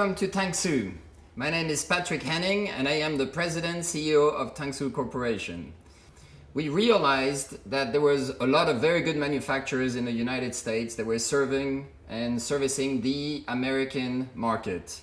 Welcome to Tansoo. My name is Patrick Henning and I am the President CEO of Tansoo Corporation. We realized that there was a lot of very good manufacturers in the United States that were serving and servicing the American market.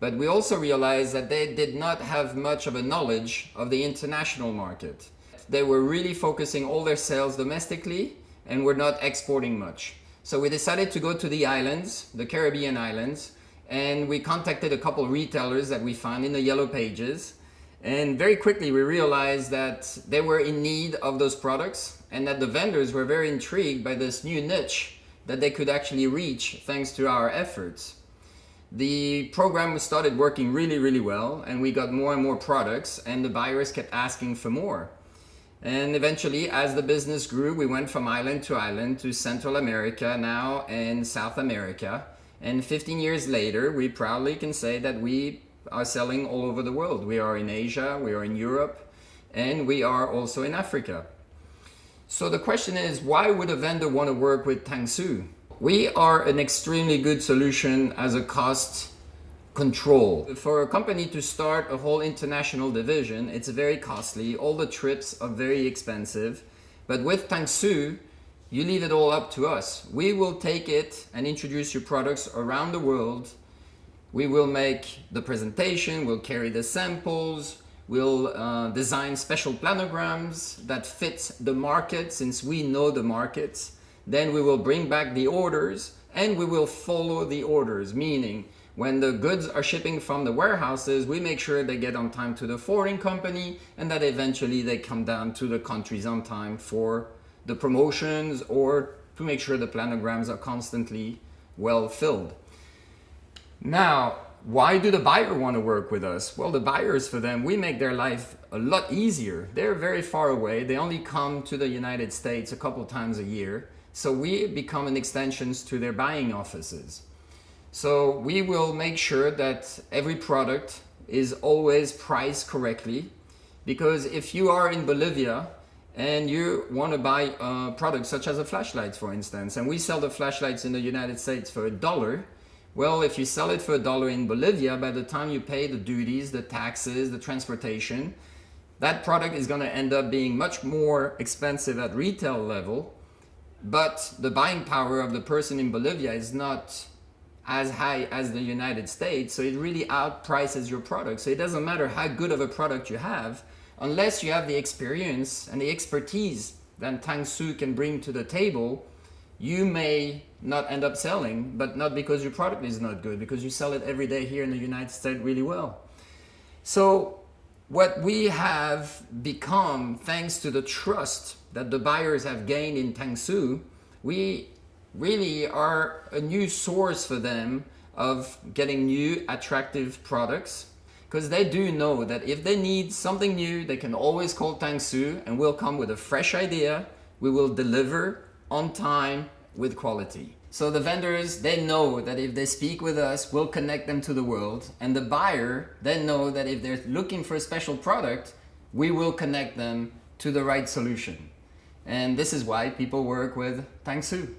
But we also realized that they did not have much of a knowledge of the international market. They were really focusing all their sales domestically and were not exporting much. So we decided to go to the islands, the Caribbean islands, and we contacted a couple retailers that we found in the yellow pages. And very quickly we realized that they were in need of those products and that the vendors were very intrigued by this new niche that they could actually reach thanks to our efforts. The program started working really well, and we got more and more products, and the buyers kept asking for more. And eventually, as the business grew, we went from island to Central America now and South America. And 15 years later, we proudly can say that we are selling all over the world. We are in Asia, we are in Europe, and we are also in Africa. So the question is, why would a vendor want to work with Tansoo? We are an extremely good solution as a cost control. For a company to start a whole international division, it's very costly. All the trips are very expensive. But with Tansoo, you leave it all up to us. We will take it and introduce your products around the world. We will make the presentation, we'll carry the samples, we'll design special planograms that fit the market since we know the markets. Then we will bring back the orders and we will follow the orders, meaning when the goods are shipping from the warehouses, we make sure they get on time to the forwarding company and that eventually they come down to the countries on time for the promotions or to make sure the planograms are constantly well filled. Now, why do the buyer want to work with us? Well, the buyers, for them, we make their life a lot easier. They're very far away. They only come to the United States a couple times a year. So we become an extension to their buying offices. So we will make sure that every product is always priced correctly, because if you are in Bolivia and you want to buy products such as a flashlight, for instance, and we sell the flashlights in the United States for $1, well, if you sell it for $1 in Bolivia, by the time you pay the duties, the taxes, the transportation, that product is going to end up being much more expensive at retail level, but the buying power of the person in Bolivia is not as high as the United States, so it really outprices your product. So it doesn't matter how good of a product you have, unless you have the experience and the expertise that Tansoo can bring to the table, you may not end up selling, but not because your product is not good, because you sell it every day here in the United States really well. So what we have become, thanks to the trust that the buyers have gained in Tansoo, we really are a new source for them of getting new attractive products, because they do know that if they need something new, they can always call Tansoo and we'll come with a fresh idea. We will deliver on time with quality. So the vendors, they know that if they speak with us, we'll connect them to the world. And the buyer, they know that if they're looking for a special product, we will connect them to the right solution. And this is why people work with Tansoo.